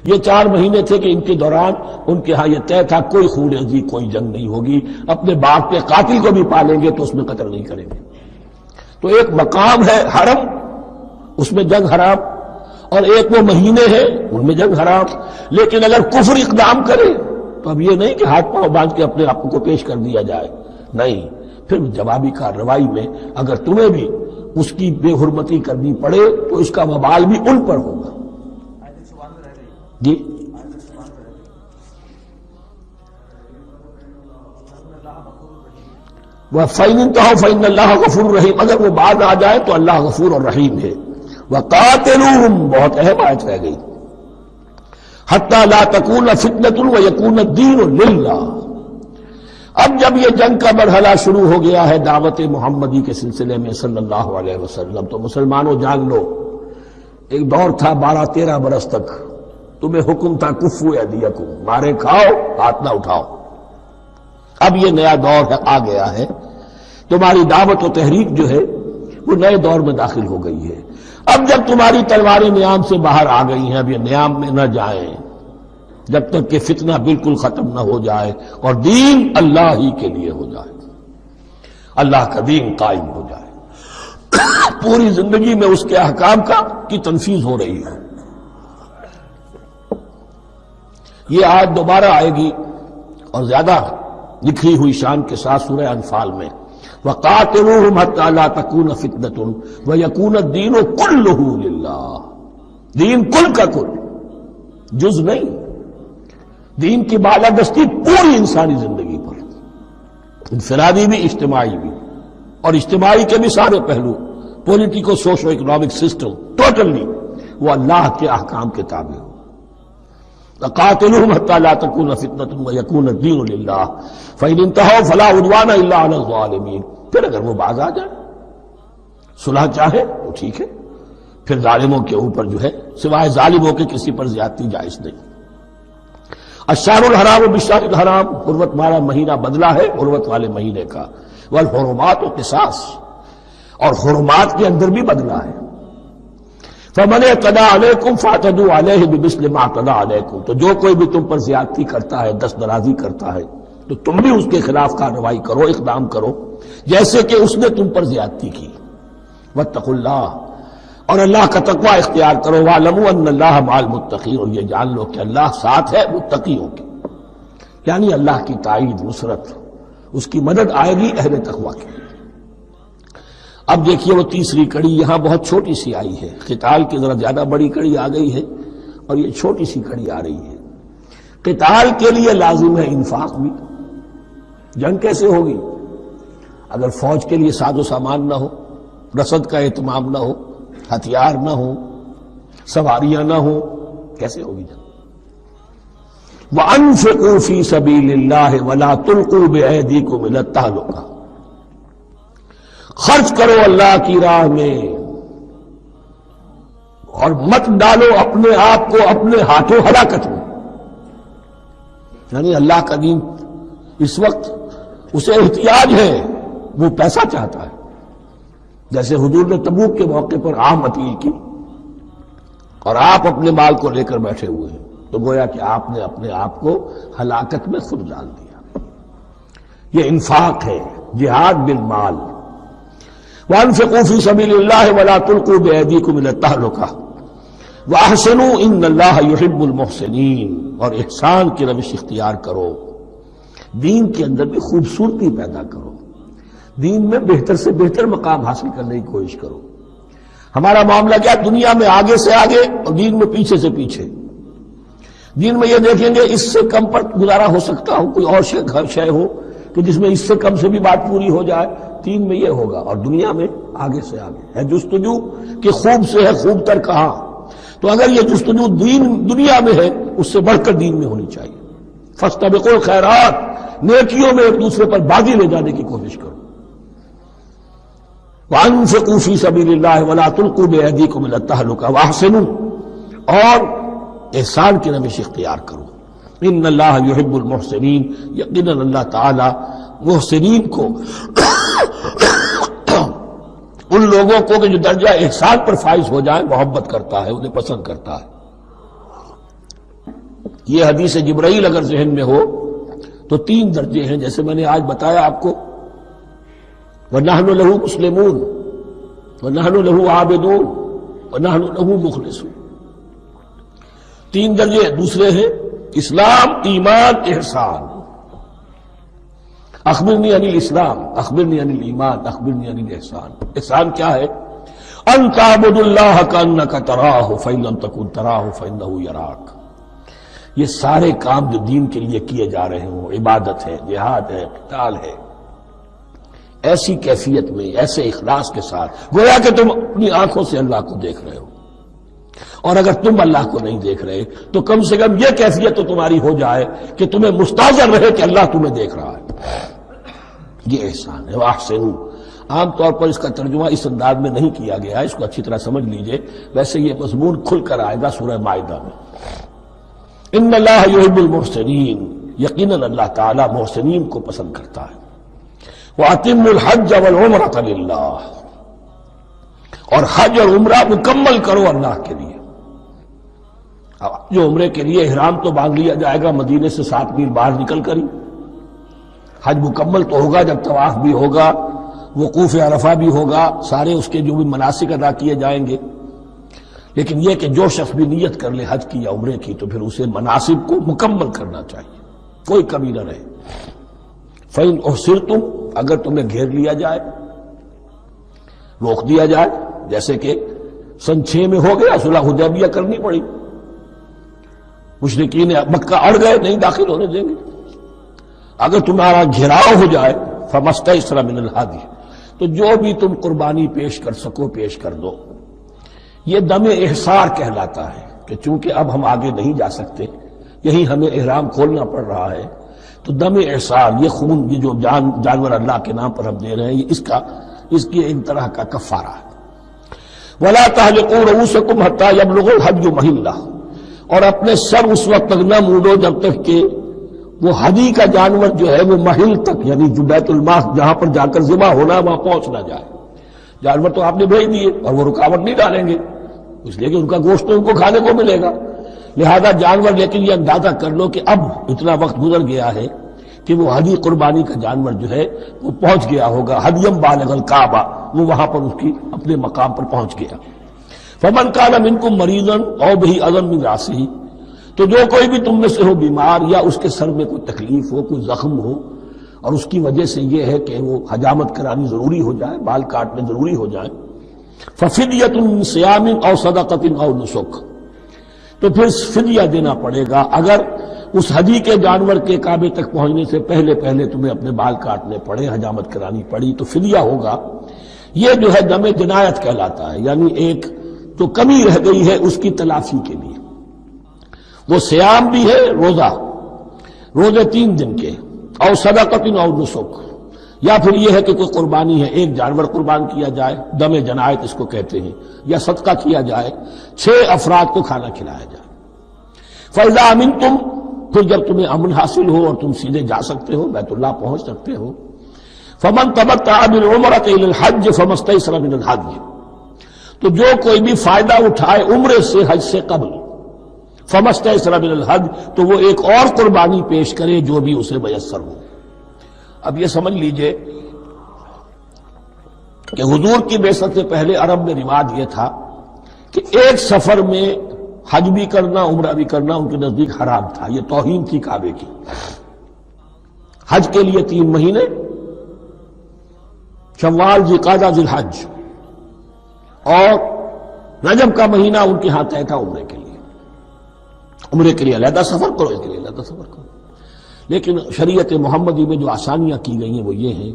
یہ 4 مہینے تھے کہ ان کے دوران ان کے ہاں یہ طے تھا کوئی خون ریزی، کوئی جنگ نہیں ہوگی، اپنے باپ کے قاتل کو بھی پالیں گے تو اس میں قتل نہیں کریں گے۔ تو ایک مقام ہے حرم، اس میں جنگ حرام، اور ایک وہ مہینے ہیں ان میں جنگ حرام۔ لیکن اگر کفر اقدام کرے تو اب یہ نہیں کہ ہاتھ پاؤں باندھ کے اپنے آپ کو پیش کر دیا جائے، نہیں، پھر جوابی کارروائی میں اگر تمہیں بھی اس کی بے حرمتی کرنی پڑے تو اس کا وبال بھی ان پر ہوگا۔ جی وَفَإِنِ انتَهَوْا فَإِنَّ اللَّهَ غَفُورٌ رَحِيمٌ، اگر وہ بعد آ جائے تو اللہ غفور اور رحیم ہے۔ وَقَاتِلُوهُمْ، بہت اہم آیت رہ گئی، حَتَّى لَا تَكُونَ فِتْنَةٌ وَيَكُونَ الدِّينُ لِلَّهِ۔ اب جب یہ جنگ کا مرحلہ شروع ہو گیا ہے دعوت محمدی کے سلسلے میں صلی اللہ علیہ وسلم، تو مسلمانوں جان لو، ایک دور تھا 12-13 برس تک تمہیں حکم تھا کفو ایدیکم، مارے کھاؤ ہاتھ نہ اٹھاؤ۔ اب یہ نیا دور آ گیا ہے، تمہاری دعوت و تحریک جو ہے وہ نئے دور میں داخل ہو گئی ہے۔ اب جب تمہاری تلواریں نیام سے باہر آ گئی ہیں، اب یہ نیام میں نہ جائیں جب تک کہ فتنہ بالکل ختم نہ ہو جائے اور دین اللہ ہی کے لیے ہو جائے، اللہ کا دین قائم ہو جائے، پوری زندگی میں اس کے احکام کی تنفیذ ہو رہی ہے۔ یہ آیت دوبارہ آئے گی اور زیادہ نکھری ہوئی شان کے ساتھ سورہ انفال میں، وَقَاتِلُوهُمْ حَتَّى لَا تَكُونَ فِتْنَةٌ وَيَكُونَ الدِّينُ كُلُّهُ لِلَّهِ، دین کل کا کل، جز نہیں، دین کی بالادستی پوری انسانی زندگی پر، انفرادی بھی اجتماعی بھی، اور اجتماعی کے بھی سارے پہلو، politico socio economic system totally وہ اللہ کے احکام کے تابع ہو۔ قاتلوہم حتی لا تکون فتنۃ ویکون الدین للہ فإن انتہوا فلا عدوان الا علی الظالمین۔ پھر اگر وہ باز آ جائے، صلح چاہے تو ٹھیک ہے، پھر ظالموں کے اوپر جو ہے سوائے ظالموں کے کسی پر زیادتی جائز نہیں۔ الشہر الحرام بالشہر الحرام، حرمت والا مہینہ بدلہ ہے حرمت والے مہینے کا، والحرمات قصاص، اور حرمات کے اندر بھی بدلہ ہے۔ فَمَنِ اعْتَدَىٰ عَلَيْكُمْ فَاعْتَدُوا عَلَيْهِ بِمِثْلِ مَا اعْتَدَىٰ عَلَيْكُمْ، تو جو کوئی بھی تم پر زیادتی کرتا ہے، دست درازی کرتا ہے، تو تم بھی اس کے خلاف کارروائی کرو، اقدام کرو جیسے کہ اس نے تم پر زیادتی کی۔ وَاتَّقُوا اللَّهَ، اور اللہ کا تقوی اختیار کرو، وَاعْلَمُوا أَنَّ اللَّهَ مَعَ الْمُتَّقِينَ، اور یہ جان لو کہ اللہ ساتھ ہے متقیوں کے، یعنی اللہ کی تائید، نصرت، اس کی مدد آئے گی اہل تقوی کی۔ اب دیکھیے وہ تیسری کڑی یہاں بہت چھوٹی سی آئی ہے، قتال کی ذرا زیادہ بڑی کڑی آ گئی ہے اور یہ چھوٹی سی کڑی آ رہی ہے۔ قتال کے لیے لازم ہے انفاق بھی۔ جنگ کیسے ہوگی اگر فوج کے لیے ساز و سامان نہ ہو، رسد کا اہتمام نہ ہو، ہتھیار نہ ہو، سواریاں نہ ہو، کیسے ہوگی جنگ؟ وَأَنفِقُوا فِي سَبِيلِ اللَّهِ وَلَا تُلْقُوا بِأَيْدِيكُمْ إِلَى التَّهْلُكَةِ، خرچ کرو اللہ کی راہ میں اور مت ڈالو اپنے آپ کو اپنے ہاتھوں ہلاکت میں۔ یعنی اللہ کا دین اس وقت اسے احتیاج ہے، وہ پیسہ چاہتا ہے، جیسے حضور نے تبوک کے موقع پر عام اپیل کی اور آپ اپنے مال کو لے کر بیٹھے ہوئے ہیں، تو گویا کہ آپ نے اپنے آپ کو ہلاکت میں خود ڈال دیا۔ یہ انفاق ہے، جہاد بالمال۔ وَأَنفِقُوا فِي سَبِيلِ اللَّهِ وَلَا تُلْقُوا بِأَيْدِيكُمْ إِلَى التَّهْلُكَةِ وَأَحْسِنُوا إِنَّ اللَّهَ يُحِبُّ الْمُحْسِنِينَ، اور احسان کی روش اختیار کرو، دین کے اندر بھی خوبصورتی پیدا کرو، دین میں بہتر سے بہتر مقام حاصل کرنے کی کوشش کرو۔ ہمارا معاملہ کیا، دنیا میں آگے سے آگے اور دین میں پیچھے سے پیچھے۔ دین میں یہ دیکھیں گے اس سے کم پر گزارا ہو سکتا ہو، کوئی اور شے ہو کہ جس میں اس سے کم سے بھی بات پوری ہو جائے، دین میں یہ ہوگا، اور دنیا میں آگے سے آگے ہے جستجو کہ خوب سے ہے خوب تر کہاں۔ تو اگر یہ جستجو دنیا میں ہے، اس سے بڑھ کر دین میں ہونی چاہیے۔ فاستبقوا الخیرات، نیکیوں میں ایک دوسرے پر بازی لے جانے کی کوشش کرو۔ وَأَنفِقُوا فِي سَبِيلِ اللَّهِ وَلَا تُلْقُوا بِأَيْدِيكُمْ إِلَى التَّهْلُكَةِ وَأَحْسِنُوا، اور احسان کی روش اختیار کرو۔ ان اللہ یحب المحسنین، یقیناً اللہ تعالی محسنین کو ان لوگوں کو کہ جو درجہ احسان پر فائز ہو جائیں محبت کرتا ہے، انہیں پسند کرتا ہے۔ یہ حدیث جبرائیل اگر ذہن میں ہو تو 3 درجے ہیں، جیسے میں نے آج بتایا آپ کو، وَنَحْنُ لَهُ مُسْلِمُونَ وَنَحْنُ لَهُ عَابِدُونَ وَنَحْنُ لَهُ مُخْلِصُونَ۔ 3 درجے دوسرے ہیں، اسلام، ایمان، احسان۔ اخبرنی عن الاسلام، اخبرنی عن الایمان، اخبرنی عن الاحسان۔ احسان کیا ہے؟ ان تعبد اللہ کانک تراہ فإن لم تکن تراہ فإنہ یراک۔ یہ سارے کام جو دین کے لیے کیے جا رہے ہوں، عبادت ہے، جہاد ہے، قتال ہے، ایسی کیفیت میں، ایسے اخلاص کے ساتھ، گویا کہ تم اپنی آنکھوں سے اللہ کو دیکھ رہے ہو، اور اگر تم اللہ کو نہیں دیکھ رہے تو کم سے کم یہ کیفیت تو تمہاری ہو جائے کہ تمہیں مستحضر رہے کہ اللہ تمہیں دیکھ رہا ہے۔ یہ احسان ہے۔ وَأَحْسِنُوا، عام طور پر اس کا ترجمہ اس انداز میں نہیں کیا گیا ہے، اس کو اچھی طرح سمجھ لیجئے، ویسے یہ مضمون کھل کر آئے گا سورہ مائدہ میں۔ ان اللہ یحب المحسنین، یقیناً اللہ تعالیٰ محسنین کو پسند کرتا ہے۔ وَأَتِمُّوا الْحَجَّ وَالْعُمْرَةَ لِلَّهِ، اور حج اور عمرہ مکمل کرو اللہ کے لیے۔ جو عمرے کے لیے احرام تو باندھ لیا جائے گا مدینے سے 7 میل باہر نکل کر ہی، حج مکمل تو ہوگا جب طواف بھی ہوگا، وقوف عرفہ بھی ہوگا، سارے اس کے جو بھی مناسک ادا کیے جائیں گے، لیکن یہ کہ جو شخص بھی نیت کر لے حج کی یا عمرے کی تو پھر اسے مناسب کو مکمل کرنا چاہیے، کوئی کمی نہ رہے۔ فَإِنْ أُحْصِرْتُمْ، اگر تمہیں گھیر لیا جائے، روک دیا جائے، جیسے کہ سن 6 میں ہو گیا، صلح حدیبیہ کرنی پڑی، مشرکین مکہ اڑ گئے، نہیں داخل ہونے دیں گے۔ اگر تمہارا گھیراؤ ہو جائے فَمَسْتَيْسَرَ مِنَ الْهَدْيِ، تو جو بھی تم قربانی پیش کر سکو پیش کر دو۔ یہ دم احصار کہلاتا ہے کہ چونکہ اب ہم آگے نہیں جا سکتے، یہی ہمیں احرام کھولنا پڑ رہا ہے، تو دم احصار، یہ خون، یہ جو جانور اللہ کے نام پر ہم دے رہے ہیں، یہ اس کی ایک طرح کا کفارہ ہے۔ وَلَا تَحْلِقُوا رُؤُوسَكُمْ حَتَّىٰ يَبْلُغَ الْحَدْيُ مَحِلَّهُ، اور اپنے سر اس وقت تک نہ موڑو جب تک کہ وہ ہدی کا جانور جو ہے وہ محل تک، یعنی جو بیت الماء جہاں پر جا کر ذبح ہونا وہاں پہنچ نہ جائے۔ جانور تو آپ نے بھیج دیے اور وہ رکاوٹ نہیں ڈالیں گے، اس لیے کہ ان کا گوشت تو ان کو کھانے کو ملے گا، لہذا جانور، لیکن یہ اندازہ کر لو کہ اب اتنا وقت گزر گیا ہے کہ وہ ہدی قربانی کا جانور جو ہے وہ پہنچ گیا ہوگا، ہدیم بالغ الکعبہ، وہ وہاں پر اس کی اپنے مقام پر پہنچ گیا۔ فمن کان منکم مریضا او بہ اذى من راسہ، تو جو کوئی بھی تم میں سے ہو بیمار یا اس کے سر میں کوئی تکلیف ہو، کوئی زخم ہو، اور اس کی وجہ سے یہ ہے کہ وہ حجامت کرانی ضروری ہو جائے، بال کاٹنے ضروری ہو جائیں، ففدیۃ من صیام او صدقۃ او نسک، تو پھر فدیہ دینا پڑے گا۔ اگر اس ہدی کے جانور کے کعبے تک پہنچنے سے پہلے تمہیں اپنے بال کاٹنے پڑے، حجامت کرانی پڑی، تو فدیہ ہوگا۔ یہ جو ہے دم جنایت کہلاتا ہے، یعنی ایک جو کمی رہ گئی ہے اس کی تلافی کے لیے۔ وہ سیام بھی ہے، روزے 3 دن کے، اور صدقۃ اور نسک، یا پھر یہ ہے کہ کوئی قربانی ہے، ایک جانور قربان کیا جائے، دم جنایت اس کو کہتے ہیں، یا صدقہ کیا جائے، 6 افراد کو کھانا کھلایا جائے۔ فَإِذَا أَمِنْتُمْ، پھر جب تمہیں امن حاصل ہو اور تم سیدھے جا سکتے ہو، بیت اللہ پہنچ سکتے ہو، فَمَنْ تَمَتَّعَ بِالْعُمْرَةِ إِلَى الْحَجِّ فَمَا اسْتَيْسَرَ مِنَ الْهَدْيِ، تو جو کوئی بھی فائدہ اٹھائے عمرے سے حج سے قبل، فَمَا اسْتَيْسَرَ مِنَ الْهَدْيِ، تو وہ ایک اور قربانی پیش کرے جو بھی اسے میسر ہو۔ اب یہ سمجھ لیجئے کہ حضور کی بعثت سے پہلے عرب میں رواج یہ تھا کہ ایک سفر میں حج بھی کرنا، عمرہ بھی کرنا ان کے نزدیک حرام تھا، یہ توہین تھی کعبے کی۔ حج کے لیے 3 مہینے، شوال، ذوالقعدہ، ذی الحج، اور رجب کا مہینہ ان کے ہاں طے تھا عمرے کے لیے۔ عمرے کے لیے علیحدہ سفر کرو، اس کے لیے علیحدہ سفر کرو۔ لیکن شریعت محمدی میں جو آسانیاں کی گئی ہیں وہ یہ ہیں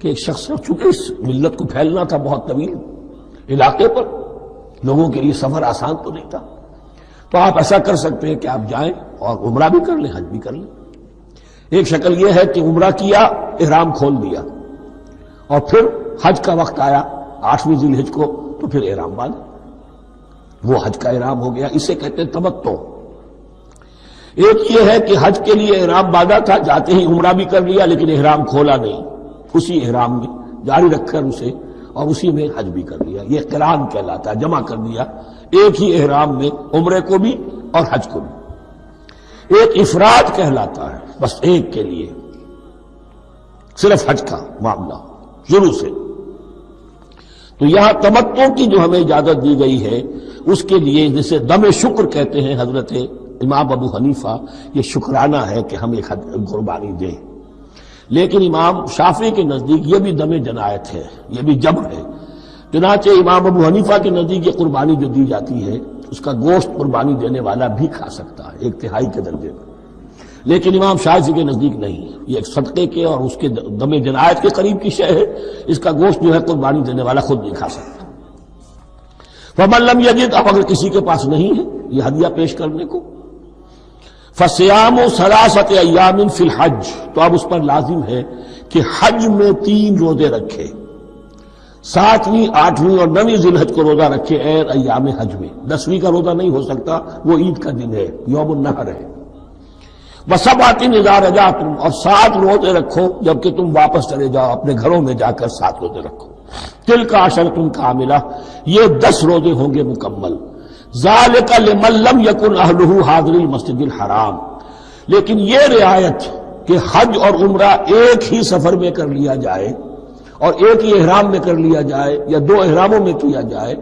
کہ ایک شخص، چونکہ اس ملت کو پھیلنا تھا بہت طویل علاقے پر، لوگوں کے لیے سفر آسان تو نہیں تھا، تو آپ ایسا کر سکتے ہیں کہ آپ جائیں اور عمرہ بھی کر لیں، حج بھی کر لیں۔ ایک شکل یہ ہے کہ عمرہ کیا، احرام کھول دیا، اور پھر حج کا وقت آیا 8ویں ذی الحج کو، تو پھر احرام باندھا، وہ حج کا احرام ہو گیا۔ اسے کہتے ہیں تمتع۔ ایک یہ ہے کہ حج کے لیے احرام باندھا تھا، جاتے ہی عمرہ بھی کر لیا لیکن احرام کھولا نہیں، اسی احرام میں جاری رکھ کر اسے اور اسی میں حج بھی کر لیا، یہ قران کہلاتا ہے، جمع کر دیا ایک ہی احرام میں عمرے کو بھی اور حج کو بھی۔ ایک افراد کہلاتا ہے، بس ایک کے لیے صرف حج کا معاملہ شروع سے۔ تو یہاں تمتع کی جو ہمیں اجازت دی گئی ہے اس کے لیے جسے دم شکر کہتے ہیں حضرت امام ابو حنیفہ، یہ شکرانہ ہے کہ ہم ایک قربانی دیں، لیکن امام شافعی کے نزدیک یہ بھی دم جنایت ہے، یہ بھی جبر ہے۔ چنانچہ امام ابو حنیفہ کے نزدیک یہ قربانی جو دی جاتی ہے اس کا گوشت قربانی دینے والا بھی کھا سکتا ہے ایک تہائی کے درجے میں، لیکن امام شافعی کے نزدیک نہیں، یہ ایک صدقے کے اور اس کے دم جنایت کے قریب کی شے ہے، اس کا گوشت جو ہے قربانی دینے والا خود نہیں کھا سکتا۔ فمن لم یجد، اب اگر کسی کے پاس نہیں ہے یہ ہدیہ پیش کرنے کو، فصیام ثلاثۃ ایام فی الحج، تو اب اس پر لازم ہے کہ حج میں 3 روزے رکھے، 7ویں 8ویں اور 9ویں ذی الحج کو روزہ رکھے ایام حج میں۔ 10ویں کا روزہ نہیں ہو سکتا، وہ عید کا دن ہے، یوم النحر ہے۔ وسبعۃ اذا رجعتم، اور 7 روزے رکھو جبکہ تم واپس چلے جاؤ اپنے گھروں میں جا کر 7 روزے رکھو۔ تلک عشرۃ کاملہ، یہ 10 روزے ہوں گے مکمل۔ ذالک لمن لم یکن اہلہ حاضر المسجد الحرام، لیکن یہ رعایت کہ حج اور عمرہ ایک ہی سفر میں کر لیا جائے اور ایک ہی احرام میں کر لیا جائے یا 2 احراموں میں کیا جائے،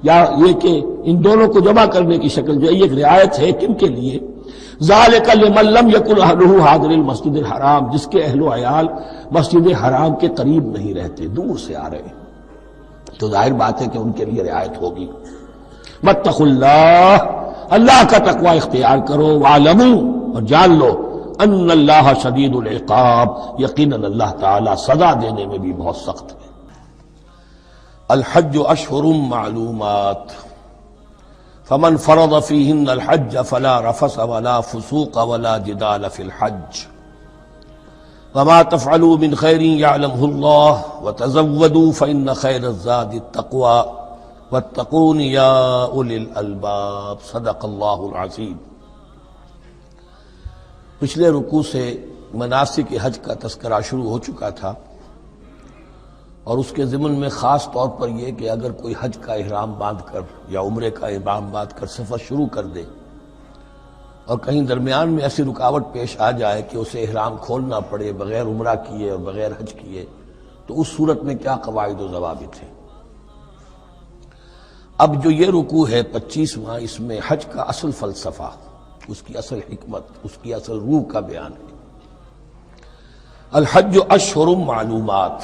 یا یہ کہ ان دونوں کو جمع کرنے کی شکل جو ہے، یہ ایک رعایت ہے کن کے لیے؟ ذالک لمن لم یکن اہلہ حاضر المسجد الحرام، جس کے اہل و عیال مسجد حرام کے قریب نہیں رہتے، دور سے آ رہے ہیں، تو ظاہر بات ہے کہ ان کے لیے رعایت ہوگی۔ واتقوا اللہ، اللہ کا تقوی اختیار کرو، وعلموا، اور جان لو، ان اللہ شدید العقاب، یقیناً اللہ تعالی سزا دینے میں بھی بہت سخت ہے۔ الحج اشہر معلومات، فمن فرض فیہن الحج فلا رفث ولا فسوق ولا جدال فی الحج، وما تفعلوا من خیر یعلمہ اللہ، وتزودوا فإن خیر الزاد التقوی، واتقون یا اولی الالباب۔ صدق اللہ العظیم۔ پچھلے رکوع سے مناسک حج کا تذکرہ شروع ہو چکا تھا، اور اس کے ضمن میں خاص طور پر یہ کہ اگر کوئی حج کا احرام باندھ کر یا عمرے کا احرام باندھ کر سفر شروع کر دے اور کہیں درمیان میں ایسی رکاوٹ پیش آ جائے کہ اسے احرام کھولنا پڑے بغیر عمرہ کیے اور بغیر حج کیے، تو اس صورت میں کیا قواعد و ضوابط ہیں۔ اب جو یہ رکوع ہے 25واں، اس میں حج کا اصل فلسفہ، اس کی اصل حکمت، اس کی اصل روح کا بیان ہے۔ الحج اشہر معلومات،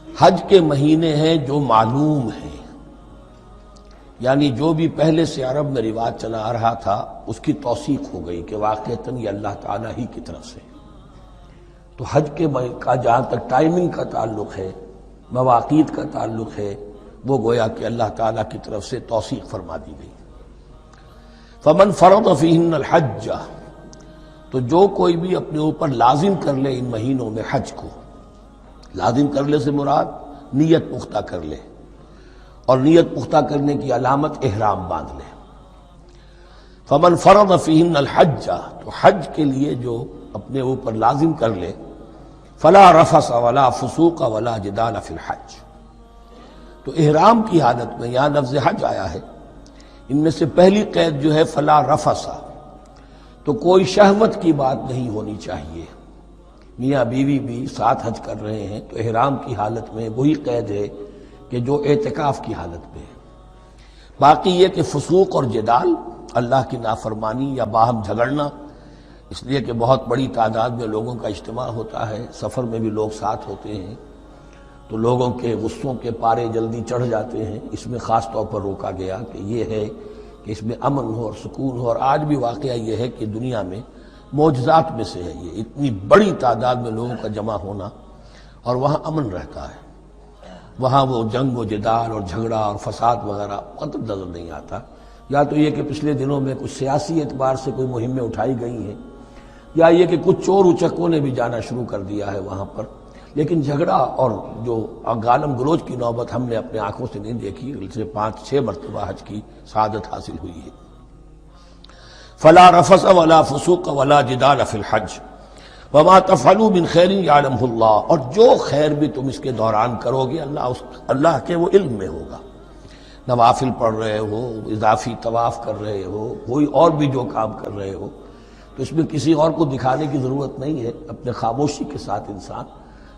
حج کے مہینے ہیں جو معلوم ہیں، یعنی جو بھی پہلے سے عرب میں رواج چلا آ رہا تھا اس کی توثیق ہو گئی کہ واقعتاً یہ اللہ تعالیٰ ہی کی طرف سے۔ تو حج کے کا جہاں تک ٹائمنگ کا تعلق ہے، مواقیت کا تعلق ہے، وہ گویا کہ اللہ تعالیٰ کی طرف سے توثیق فرما دی گئی۔ فمن فرض فیہن الحج، تو جو کوئی بھی اپنے اوپر لازم کر لے ان مہینوں میں حج کو، لازم کر لے سے مراد نیت پختہ کر لے، اور نیت پختہ کرنے کی علامت احرام باندھ لے۔ فمن فرض فیہن الحج، تو حج کے لیے جو اپنے اوپر لازم کر لے، فلا رفث ولا فسوق ولا جدال فی الحج، تو احرام کی حالت میں یہاں لفظ حج آیا ہے، ان میں سے پہلی قید جو ہے فلا رفث، تو کوئی شہوت کی بات نہیں ہونی چاہیے۔ میاں بیوی بھی ساتھ حج کر رہے ہیں تو احرام کی حالت میں وہی قید ہے کہ جو اعتکاف کی حالت میں ہے۔ باقی یہ کہ فسوق اور جدال، اللہ کی نافرمانی یا باہم جھگڑنا، اس لیے کہ بہت بڑی تعداد میں لوگوں کا اجتماع ہوتا ہے، سفر میں بھی لوگ ساتھ ہوتے ہیں، تو لوگوں کے غصوں کے پارے جلدی چڑھ جاتے ہیں، اس میں خاص طور پر روکا گیا کہ یہ ہے کہ اس میں امن ہو اور سکون ہو۔ اور آج بھی واقعہ یہ ہے کہ دنیا میں معجزات میں سے ہے یہ، اتنی بڑی تعداد میں لوگوں کا جمع ہونا، اور وہاں امن رہتا ہے، وہاں وہ جنگ و جدال اور جھگڑا اور فساد وغیرہ قطع نظر نہیں آتا۔ یا تو یہ کہ پچھلے دنوں میں کچھ سیاسی اعتبار سے کوئی مہمیں اٹھائی گئی ہیں، یا یہ کہ کچھ چور اچکوں نے بھی جانا شروع کر دیا ہے وہاں پر، لیکن جھگڑا اور جو گالم گلوچ کی نوبت ہم نے اپنے آنکھوں سے نہیں دیکھی، سے 5-6 مرتبہ حج کی سعادت حاصل ہوئی ہے۔ فلا رفث ولا فسوق ولا جدال فی الحج وما تفعلوا من خیر یعلمہ اللہ، اور جو خیر بھی تم اس کے دوران کرو گے اللہ کے وہ علم میں ہوگا۔ نوافل پڑھ رہے ہو، اضافی طواف کر رہے ہو، کوئی اور بھی جو کام کر رہے ہو، تو اس میں کسی اور کو دکھانے کی ضرورت نہیں ہے، اپنے خاموشی کے ساتھ انسان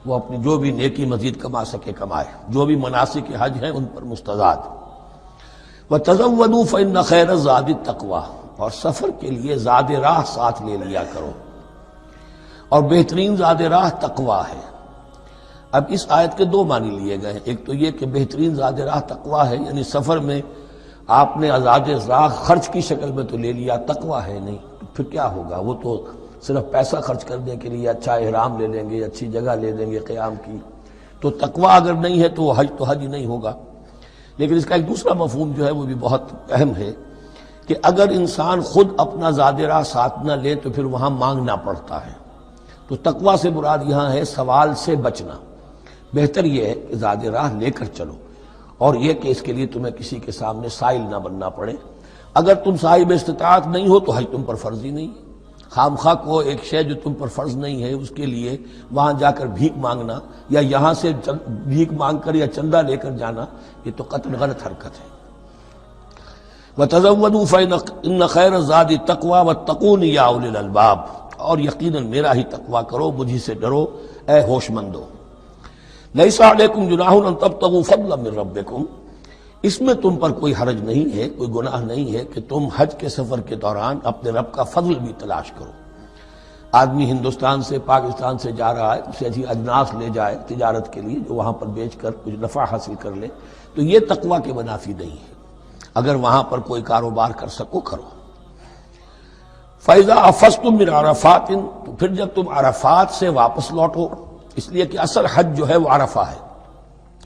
وہ اپنی جو بھی نیکی مزید کما سکے کمائے، جو بھی مناسک حج ہیں ان پر مستزاد۔ وَتَزَوَّدُوا فَإِنَّ خَيْرَ الزَّادِ التَّقْوَىٰ، اور سفر کے لیے زاد راہ ساتھ لے لیا کرو، اور بہترین زاد راہ تقویٰ ہے۔ اب اس آیت کے دو معنی لیے گئے ہیں، ایک تو یہ کہ بہترین زاد راہ تقویٰ ہے، یعنی سفر میں آپ نے زاد راہ خرچ کی شکل میں تو لے لیا، تقویٰ ہے نہیں، پھر کیا ہوگا؟ وہ تو صرف پیسہ خرچ کرنے کے لیے اچھا احرام لے لیں گے، اچھی جگہ لے لیں گے قیام کی، تو تقویٰ اگر نہیں ہے تو وہ حج ہی نہیں ہوگا۔ لیکن اس کا ایک دوسرا مفہوم جو ہے وہ بھی بہت اہم ہے کہ اگر انسان خود اپنا زاد راہ ساتھ نہ لے تو پھر وہاں مانگنا پڑتا ہے، تو تقویٰ سے مراد یہاں ہے سوال سے بچنا۔ بہتر یہ ہے کہ زاد راہ لے کر چلو، اور یہ کہ اس کے لیے تمہیں کسی کے سامنے سائل نہ بننا پڑے۔ اگر تم صاحب استطاعت نہیں ہو تو حج تم پر فرض ہی نہیں ہے۔ خامخواہ کو ایک شے جو تم پر فرض نہیں ہے اس کے لیے وہاں جا کر بھیک مانگنا، یا یہاں سے بھیک مانگ کر یا چندہ لے کر جانا، یہ تو قطعاً غلط حرکت ہے۔ وَتَزَوَّدُوا فَإِنَّ خَيْرَ الزَّادِ التَّقْوَىٰ وَاتَّقُونِ يَا أُولِي الْأَلْبَابِ، اور یقیناً میرا ہی تقویٰ کرو، مجھی سے ڈرو اے ہوش مندو۔ لَيْسَ عَلَيْكُمْ جُنَاحٌ أَن تَبْتَغُوا فَضْلًا مِّن رَّبِّكُمْ، اس میں تم پر کوئی حرج نہیں ہے، کوئی گناہ نہیں ہے کہ تم حج کے سفر کے دوران اپنے رب کا فضل بھی تلاش کرو۔ آدمی ہندوستان سے پاکستان سے جا رہا ہے، اسے اچھی اجناس لے جائے تجارت کے لیے، جو وہاں پر بیچ کر کچھ نفع حاصل کر لے، تو یہ تقویٰ کے منافی نہیں ہے۔ اگر وہاں پر کوئی کاروبار کر سکو کرو۔ فَإِذَا أَفَضْتُم مِّنْ عَرَفَاتٍ، تو پھر جب تم عرفات سے واپس لوٹو، اس لیے کہ اصل حج جو ہے وہ عرفہ ہے،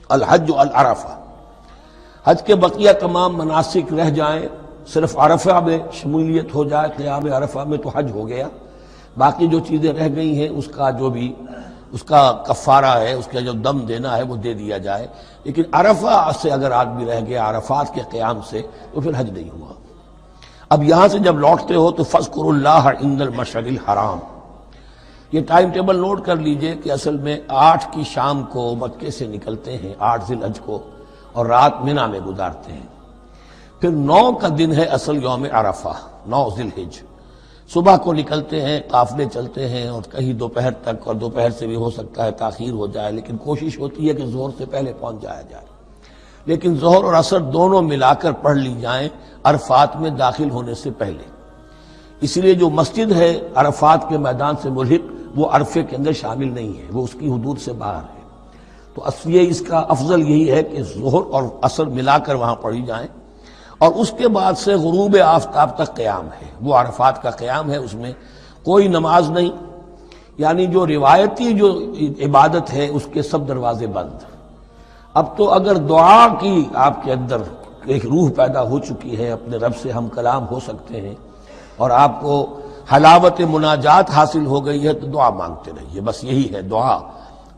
الحج العرفہ۔ حج کے بقیہ تمام مناسک رہ جائیں، صرف عرفہ میں شمولیت ہو جائے، قیام عرفہ میں تو حج ہو گیا، باقی جو چیزیں رہ گئی ہیں اس کا جو بھی اس کا کفارہ ہے، اس کا جو دم دینا ہے وہ دے دیا جائے۔ لیکن عرفہ سے اگر آدمی رہ گیا عرفات کے قیام سے تو پھر حج نہیں ہوا۔ اب یہاں سے جب لوٹتے ہو تو فاذکروا اللہ عند المشعر الحرام، یہ ٹائم ٹیبل نوٹ کر لیجئے کہ اصل میں 8 کی شام کو مکے سے نکلتے ہیں 8 ذی الحج کو، اور رات مینا میں گزارتے ہیں۔ پھر 9 کا دن ہے اصل یوم عرفہ، 9 ذی الحج، صبح کو نکلتے ہیں، قافلے چلتے ہیں، اور کہیں دوپہر تک، اور دوپہر سے بھی ہو سکتا ہے تاخیر ہو جائے، لیکن کوشش ہوتی ہے کہ ظہر سے پہلے پہنچ جایا جائے، لیکن ظہر اور عصر دونوں ملا کر پڑھ لی جائیں عرفات میں داخل ہونے سے پہلے۔ اس لیے جو مسجد ہے عرفات کے میدان سے ملحق وہ عرفے کے اندر شامل نہیں ہے، وہ اس کی حدود سے باہر ہے، تو اصلی اس کا افضل یہی ہے کہ ظہر اور عصر ملا کر وہاں پڑھی جائیں، اور اس کے بعد سے غروب آفتاب تک قیام ہے، وہ عرفات کا قیام ہے، اس میں کوئی نماز نہیں، یعنی جو روایتی جو عبادت ہے اس کے سب دروازے بند۔ اب تو اگر دعا کی آپ کے اندر ایک روح پیدا ہو چکی ہے، اپنے رب سے ہم کلام ہو سکتے ہیں، اور آپ کو حلاوت مناجات حاصل ہو گئی ہے، تو دعا مانگتے رہیے، بس یہی ہے دعا۔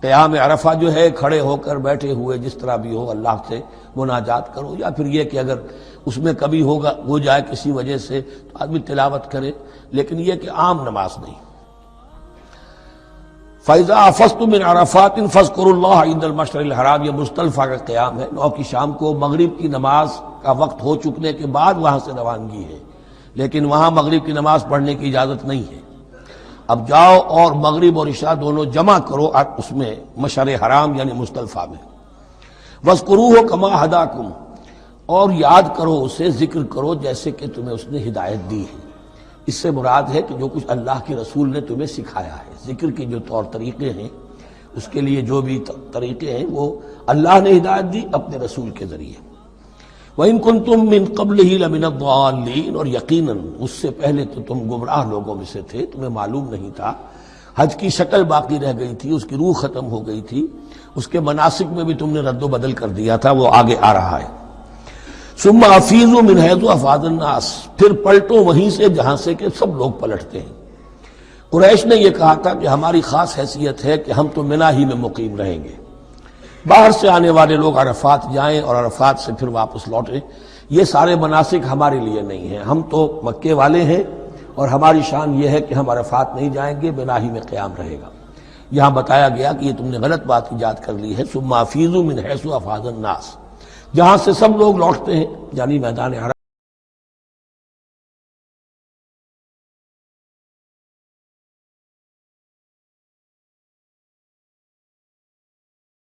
قیام عرفہ جو ہے کھڑے ہو کر بیٹھے ہوئے جس طرح بھی ہو اللہ سے مناجات کرو، یا پھر یہ کہ اگر اس میں کبھی ہو جائے کسی وجہ سے تو آدمی تلاوت کرے، لیکن یہ کہ عام نماز نہیں۔ فَإِذَا أَفَضْتُم مِّنْ عَرَفَاتٍ فَاذْكُرُوا اللَّهَ عِندَ الْمَشْعَرِ الْحَرَامِ، یہ مزدلفہ کا قیام ہے، 9 کی شام کو مغرب کی نماز کا وقت ہو چکنے کے بعد وہاں سے روانگی ہے، لیکن وہاں مغرب کی نماز پڑھنے کی اجازت نہیں ہے۔ اب جاؤ اور مغرب اور عشاء دونوں جمع کرو اس میں مشعر حرام یعنی مزدلفہ میں۔ وَاذْكُرُوهُ كَمَا هَدَاكُمْ، اور یاد کرو اسے، ذکر کرو جیسے کہ تمہیں اس نے ہدایت دی ہے۔ اس سے مراد ہے کہ جو کچھ اللہ کے رسول نے تمہیں سکھایا ہے، ذکر کے جو طور طریقے ہیں، اس کے لیے جو بھی طریقے ہیں وہ اللہ نے ہدایت دی اپنے رسول کے ذریعے۔ وَإِن كُنتُم مِّن قَبْلِهِ لَمِنَ الضَّالِّينَ، اور یقیناً اس سے پہلے تو تم گمراہ لوگوں میں سے تھے، تمہیں معلوم نہیں تھا، حج کی شکل باقی رہ گئی تھی، اس کی روح ختم ہو گئی تھی، اس کے مناسک میں بھی تم نے رد و بدل کر دیا تھا، وہ آگے آ رہا ہے۔ ثُمَّ أَفِيضُوا مِنْ حَيْثُ أَفَاضَ النَّاسُ، پھر پلٹو وہیں سے جہاں سے کہ سب لوگ پلٹتے ہیں۔ قریش نے یہ کہا تھا کہ ہماری خاص حیثیت ہے کہ ہم تو منا ہی میں مقیم رہیں گے، باہر سے آنے والے لوگ عرفات جائیں اور عرفات سے پھر واپس لوٹیں، یہ سارے مناسک ہمارے لیے نہیں ہیں، ہم تو مکے والے ہیں، اور ہماری شان یہ ہے کہ ہم عرفات نہیں جائیں گے، بنا ہی میں قیام رہے گا۔ یہاں بتایا گیا کہ یہ تم نے غلط بات ایجاد کر لی ہے، ثم افیضوا من حیث افاض الناس، جہاں سے سب لوگ لوٹتے ہیں، یعنی میدان عرفات۔